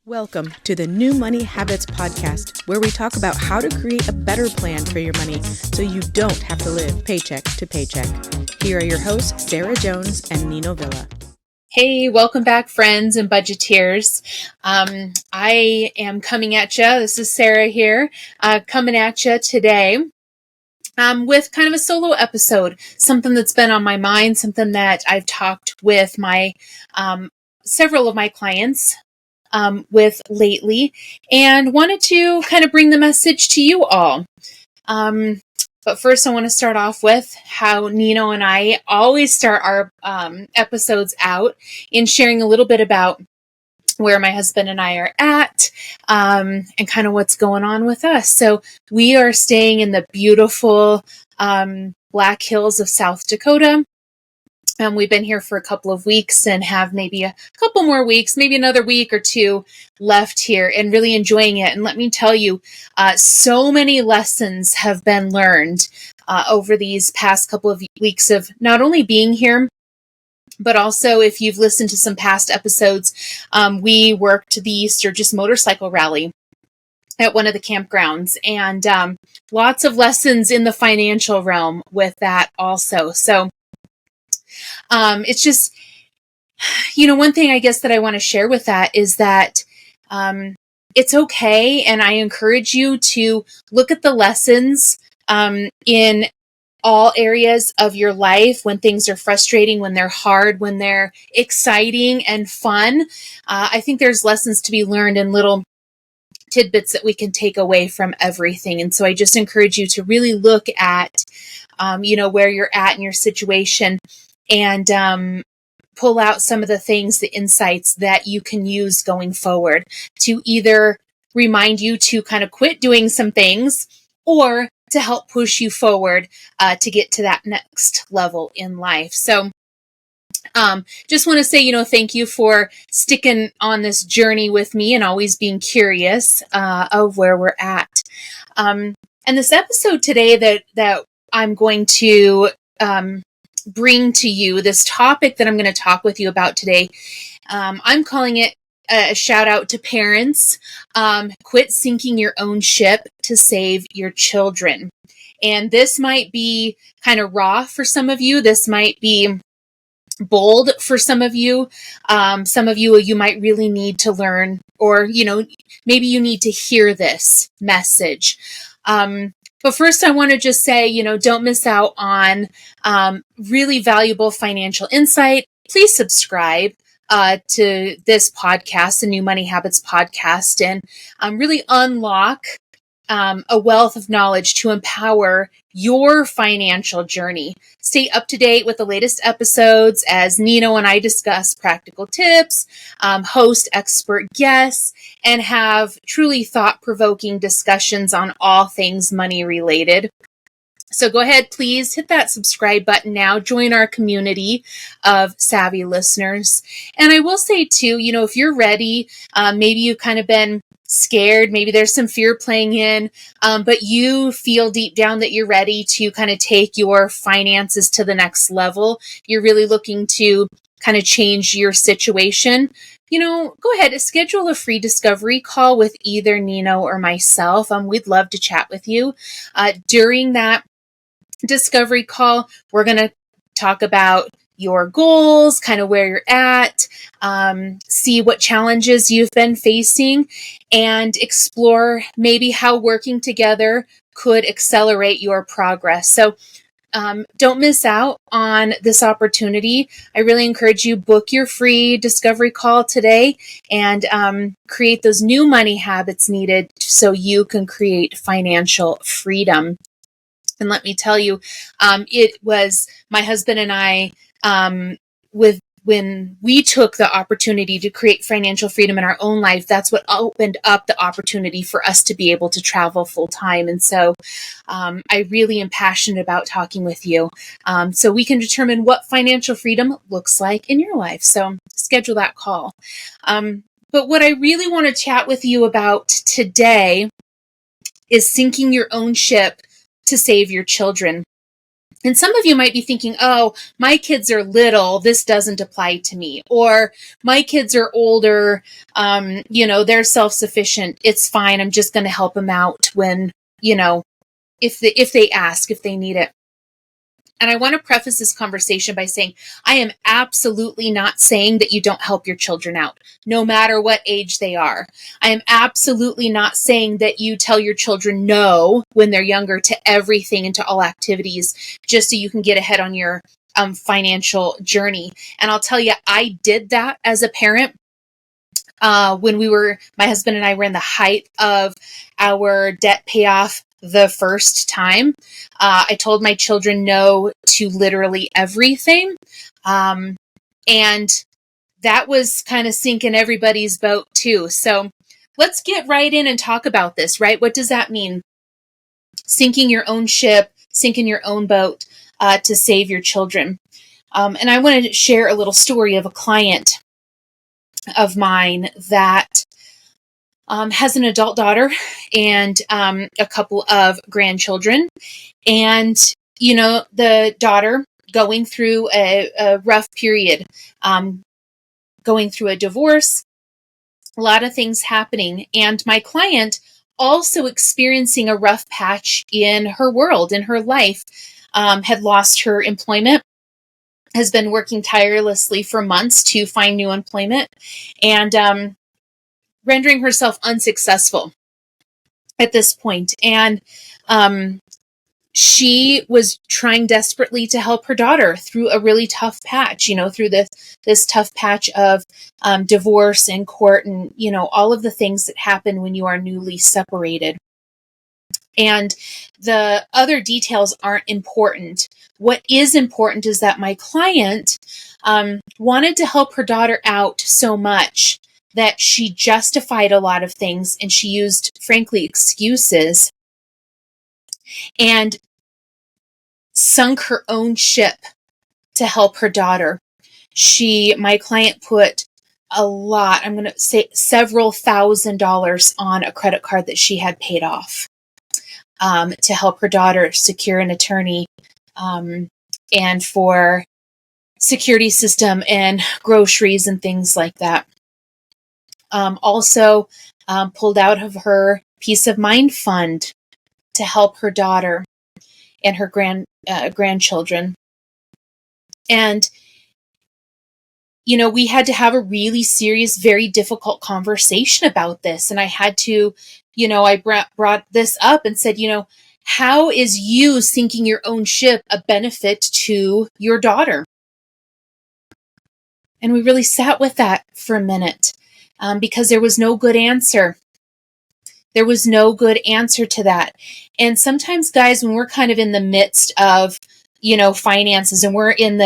Welcome to the New Money Habits podcast, where we talk about how to create a better plan for your money so you don't have to live paycheck to paycheck. Here are your hosts, Sarah Jones and Nino Villa. Hey, welcome back, friends and budgeteers. I am coming at you. This is Sarah here, coming at you today with kind of a solo episode, something that's been on my mind, something that I've talked with my several of my clients with lately, and wanted to kind of bring the message to you all. But first, I want to start off with how Nino and I always start our episodes out in sharing a little bit about where my husband and I are at and kind of what's going on with us. So we are staying in the beautiful Black Hills of South Dakota. We've been here for a couple of weeks and have maybe a couple more weeks, maybe another week or two left here, and really enjoying it. And let me tell you, so many lessons have been learned over these past couple of weeks of not only being here, but also if you've listened to some past episodes, we worked the Sturgis Motorcycle Rally at one of the campgrounds, and lots of lessons in the financial realm with that also. So it's just, one thing I guess that I want to share with that is that it's okay. And I encourage you to look at the lessons in all areas of your life when things are frustrating, when they're hard, when they're exciting and fun. I think there's lessons to be learned in little tidbits that we can take away from everything. And so I just encourage you to really look at, where you're at in your situation, and pull out some of the things, the insights that you can use going forward to either remind you to kind of quit doing some things or to help push you forward to get to that next level in life. So just want to say, thank you for sticking on this journey with me and always being curious of where we're at. And this episode today that I'm going to bring to you, this topic that I'm going to talk with you about today, I'm calling it a shout out to parents. Quit sinking your own ship to save your children. And this might be kind of raw for some of you. This might be bold for some of you. Some of you might really need to learn, or, maybe you need to hear this message. But first, I want to just say, don't miss out on really valuable financial insight. Please subscribe to this podcast, the New Money Habits podcast, and really unlock a wealth of knowledge to empower your financial journey. Stay up to date with the latest episodes as Nino and I discuss practical tips, host expert guests, and have truly thought-provoking discussions on all things money related. So go ahead, please hit that subscribe button now. Join our community of savvy listeners. And I will say too, if you're ready, maybe you've kind of been scared, maybe there's some fear playing in, but you feel deep down that you're ready to kind of take your finances to the next level. You're really looking to kind of change your situation. Go ahead and schedule a free discovery call with either Nino or myself. We'd love to chat with you. During that discovery call, we're going to talk about your goals, kind of where you're at, see what challenges you've been facing, and explore maybe how working together could accelerate your progress. So don't miss out on this opportunity. I really encourage you, book your free discovery call today and create those new money habits needed so you can create financial freedom. And let me tell you, it was my husband and I, when we took the opportunity to create financial freedom in our own life, that's what opened up the opportunity for us to be able to travel full time. And so I really am passionate about talking with you so we can determine what financial freedom looks like in your life. So schedule that call. But what I really want to chat with you about today is sinking your own ship to save your children. And some of you might be thinking, oh, my kids are little, this doesn't apply to me. Or my kids are older, they're self-sufficient. It's fine. I'm just going to help them out when, if they ask, if they need it. And I want to preface this conversation by saying, I am absolutely not saying that you don't help your children out, no matter what age they are. I am absolutely not saying that you tell your children no when they're younger to everything and to all activities, just so you can get ahead on your financial journey. And I'll tell you, I did that as a parent. When my husband and I were in the height of our debt payoff the first time, I told my children no to literally everything. And that was kind of sinking everybody's boat too. So let's get right in and talk about this, right? What does that mean? Sinking your own ship, sinking your own boat to save your children. And I want to share a little story of a client of mine that has an adult daughter and a couple of grandchildren. And, the daughter going through a rough period, going through a divorce, a lot of things happening. And my client also experiencing a rough patch in her world, in her life, had lost her employment, has been working tirelessly for months to find new employment, and rendering herself unsuccessful at this point. And she was trying desperately to help her daughter through a really tough patch, through this tough patch of divorce and court and, all of the things that happen when you are newly separated. And the other details aren't important. What is important is that my client wanted to help her daughter out so much that she justified a lot of things, and she used, frankly, excuses, and sunk her own ship to help her daughter. My client put a lot, I'm going to say several $1,000s on a credit card that she had paid off to help her daughter secure an attorney and for security system and groceries and things like that. Also pulled out of her peace of mind fund to help her daughter and her grandchildren. And, we had to have a really serious, very difficult conversation about this. And I had to, I brought this up and said, how is you sinking your own ship a benefit to your daughter? And we really sat with that for a minute because there was no good answer. There was no good answer to that. And sometimes, guys, when we're kind of in the midst of, finances, and we're in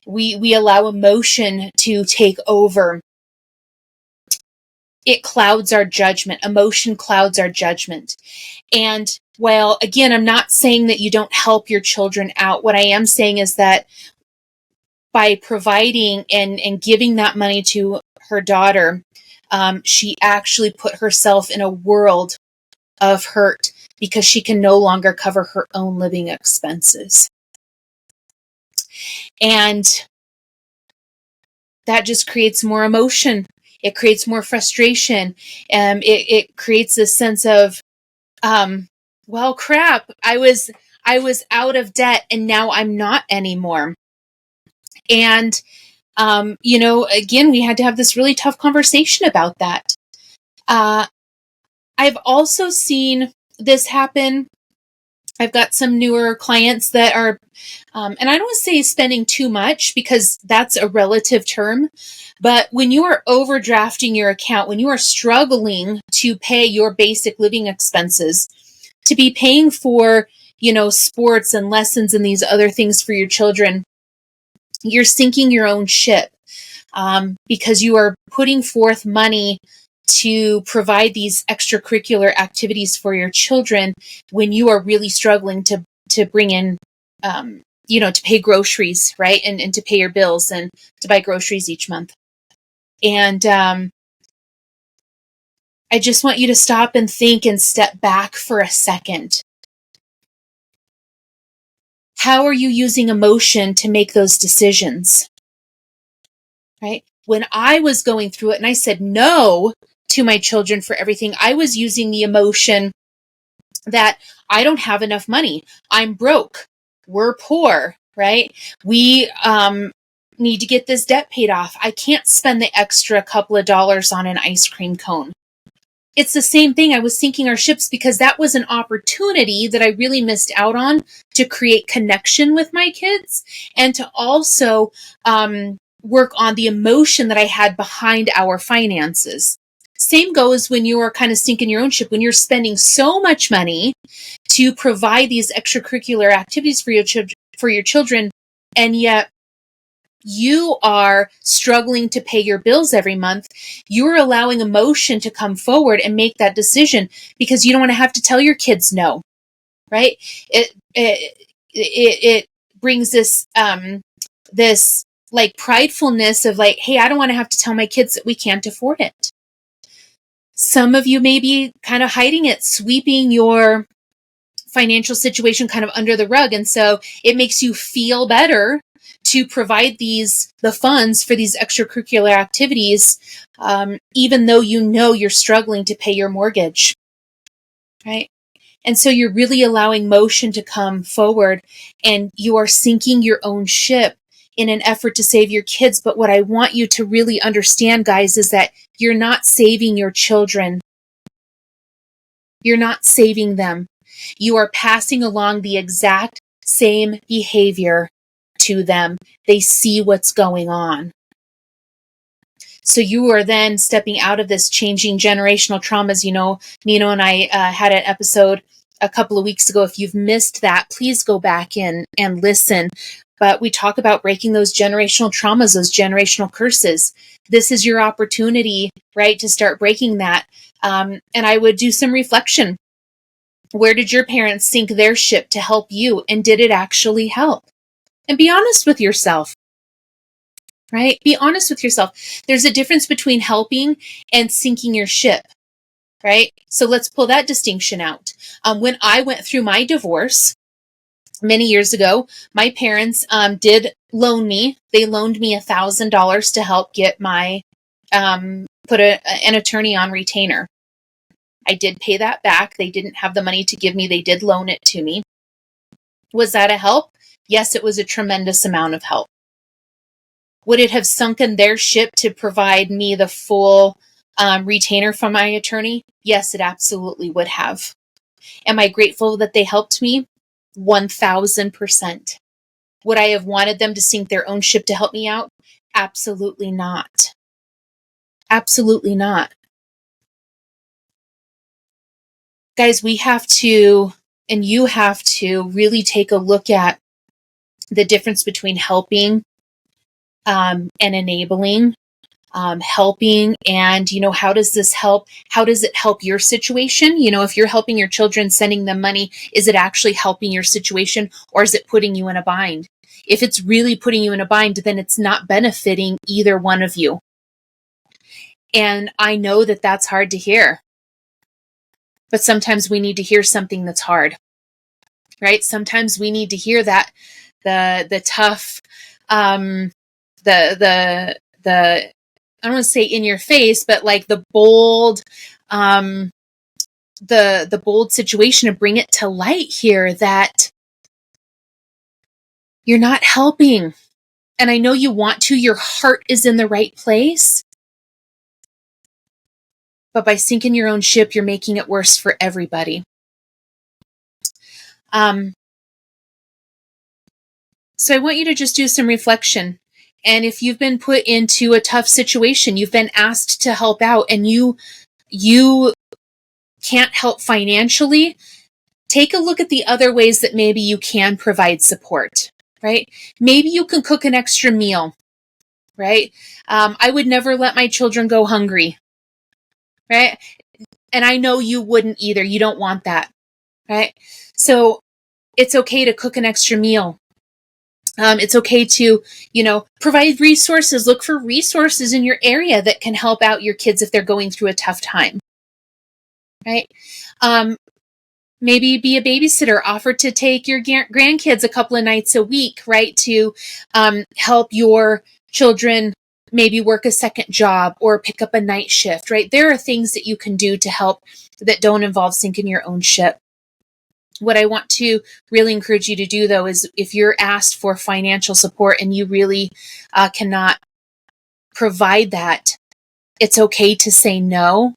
we allow emotion to take over, it clouds our judgment. Emotion clouds our judgment. And while, again, I'm not saying that you don't help your children out. What I am saying is that by providing and giving that money to her daughter, she actually put herself in a world of hurt because she can no longer cover her own living expenses. And that just creates more emotion. It creates more frustration. It creates this sense of, well, crap, I was out of debt and now I'm not anymore. And, again, we had to have this really tough conversation about that. I've also seen this happen. I've got some newer clients that are, and I don't want to say spending too much because that's a relative term, but when you are overdrafting your account, when you are struggling to pay your basic living expenses, to be paying for, sports and lessons and these other things for your children, you're sinking your own ship because you are putting forth money to provide these extracurricular activities for your children when you are really struggling to bring in, to pay groceries, right? And to pay your bills and to buy groceries each month. And I just want you to stop and think and step back for a second. How are you using emotion to make those decisions? Right? When I was going through it and I said no to my children for everything, I was using the emotion that I don't have enough money. I'm broke. We're poor, right? We need to get this debt paid off. I can't spend the extra couple of dollars on an ice cream cone. It's the same thing. I was sinking our ships because that was an opportunity that I really missed out on to create connection with my kids and to also work on the emotion that I had behind our finances. Same goes when you are kind of sinking your own ship, when you're spending so much money to provide these extracurricular activities for your children, and yet you are struggling to pay your bills every month. You're allowing emotion to come forward and make that decision because you don't want to have to tell your kids no, right? It brings this this like pridefulness of like, hey, I don't want to have to tell my kids that we can't afford it. Some of you may be kind of hiding it, sweeping your financial situation kind of under the rug. And so it makes you feel better to provide the funds for these extracurricular activities, even though you know you're struggling to pay your mortgage, right? And so you're really allowing motion to come forward and you are sinking your own ship in an effort to save your kids. But what I want you to really understand, guys, is that you're not saving your children. You're not saving them. You are passing along the exact same behavior to them. They see what's going on. So you are then stepping out of this changing generational traumas. You know, Nino and I had an episode a couple of weeks ago. If you've missed that, please go back in and listen. But we talk about breaking those generational traumas, those generational curses. This is your opportunity, right, to start breaking that. And I would do some reflection. Where did your parents sink their ship to help you? And did it actually help? And be honest with yourself, right? Be honest with yourself. There's a difference between helping and sinking your ship, right? So let's pull that distinction out. When I went through my divorce many years ago, my parents did loan me. They loaned me $1,000 to help get my, put an attorney on retainer. I did pay that back. They didn't have the money to give me. They did loan it to me. Was that a help? Yes, it was a tremendous amount of help. Would it have sunken their ship to provide me the full retainer from my attorney? Yes, it absolutely would have. Am I grateful that they helped me? 1,000%. Would I have wanted them to sink their own ship to help me out? Absolutely not. Absolutely not. Guys, we have to, and you have to really take a look at the difference between helping and enabling, helping, and, how does this help? How does it help your situation? If you're helping your children, sending them money, is it actually helping your situation, or is it putting you in a bind? If it's really putting you in a bind, then it's not benefiting either one of you. And I know that that's hard to hear, but sometimes we need to hear something that's hard, right? Sometimes we need to hear that the tough, the I don't want to say in your face, but like the bold, the bold situation, to bring it to light here that you're not helping. And I know you want to, your heart is in the right place, but by sinking your own ship, you're making it worse for everybody. So I want you to just do some reflection. And if you've been put into a tough situation, you've been asked to help out, and you can't help financially, take a look at the other ways that maybe you can provide support, right? Maybe you can cook an extra meal, right? I would never let my children go hungry, right? And I know you wouldn't either. You don't want that, right? So it's okay to cook an extra meal. It's okay to, provide resources. Look for resources in your area that can help out your kids if they're going through a tough time, right? maybe be a babysitter, offer to take your grandkids a couple of nights a week, right? To help your children maybe work a second job or pick up a night shift, right? There are things that you can do to help that don't involve sinking your own ship. What I want to really encourage you to do, though, is if you're asked for financial support and you really cannot provide that, it's okay to say no.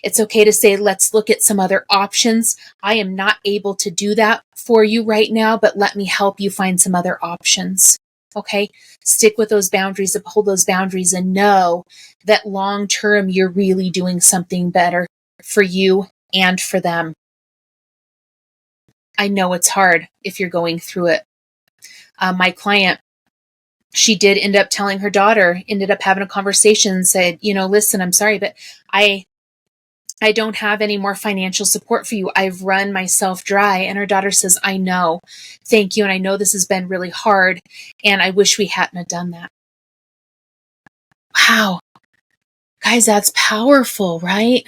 It's okay to say, let's look at some other options. I am not able to do that for you right now, but let me help you find some other options. Okay? Stick with those boundaries, uphold those boundaries, and know that long term, you're really doing something better for you and for them. I know it's hard if you're going through it. My client, she did end up telling her daughter, ended up having a conversation and said, listen, I'm sorry, but I don't have any more financial support for you. I've run myself dry. And her daughter says, I know. Thank you. And I know this has been really hard. And I wish we hadn't have done that. Wow. Guys, that's powerful, right?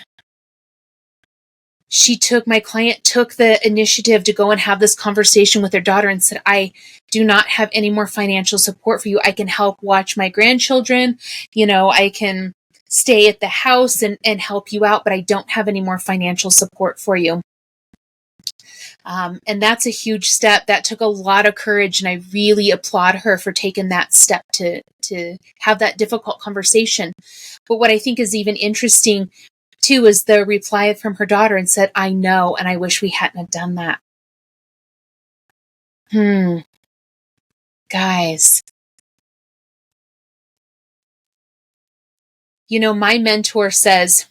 My client took the initiative to go and have this conversation with her daughter and said, I do not have any more financial support for you. I can help watch my grandchildren. I can stay at the house and help you out, but I don't have any more financial support for you. And that's a huge step. That took a lot of courage, and I really applaud her for taking that step to have that difficult conversation. But what I think is even interesting too is the reply from her daughter and said, I know, and I wish we hadn't have done that. Guys. My mentor says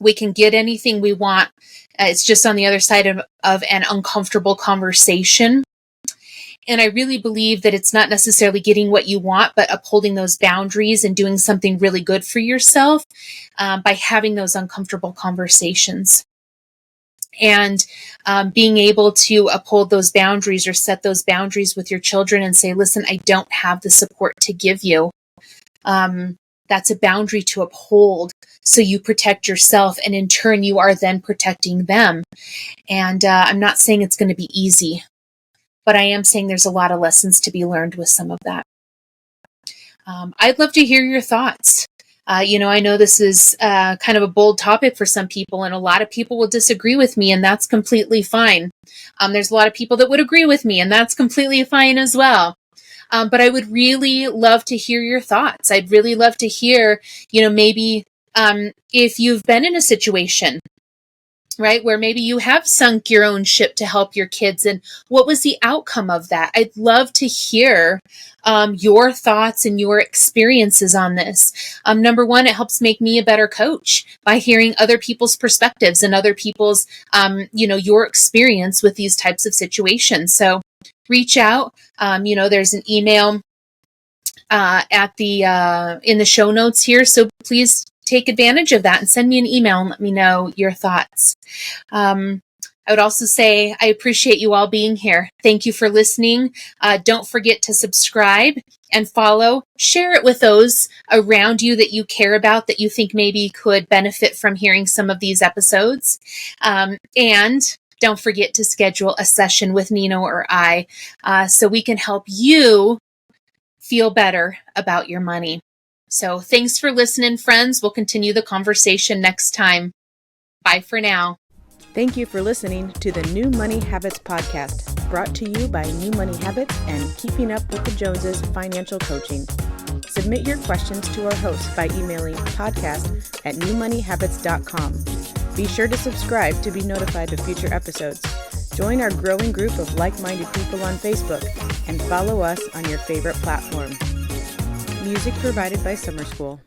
we can get anything we want. It's just on the other side of an uncomfortable conversation. And I really believe that it's not necessarily getting what you want, but upholding those boundaries and doing something really good for yourself by having those uncomfortable conversations. And being able to uphold those boundaries or set those boundaries with your children and say, listen, I don't have the support to give you. That's a boundary to uphold so you protect yourself, and in turn, you are then protecting them. And I'm not saying it's going to be easy, but I am saying there's a lot of lessons to be learned with some of that. I'd love to hear your thoughts. I know this is kind of a bold topic for some people, and a lot of people will disagree with me, and that's completely fine. There's a lot of people that would agree with me, and that's completely fine as well. But I would really love to hear your thoughts. I'd really love to hear, maybe if you've been in a situation, right, where maybe you have sunk your own ship to help your kids, and what was the outcome of that? I'd love to hear your thoughts and your experiences on this. Number one, it helps make me a better coach by hearing other people's perspectives and other people's, your experience with these types of situations. So reach out. There's an email at in the show notes here. So please take advantage of that and send me an email and let me know your thoughts. I would also say I appreciate you all being here. Thank you for listening. Don't forget to subscribe and follow. Share it with those around you that you care about, that you think maybe could benefit from hearing some of these episodes. And don't forget to schedule a session with Nino or I so we can help you feel better about your money. So thanks for listening, friends. We'll continue the conversation next time. Bye for now. Thank you for listening to the New Money Habits podcast, brought to you by New Money Habits and Keeping Up with the Joneses Financial Coaching. Submit your questions to our host by emailing podcast@newmoneyhabits.com. Be sure to subscribe to be notified of future episodes. Join our growing group of like-minded people on Facebook and follow us on your favorite platform. Music provided by Summer School.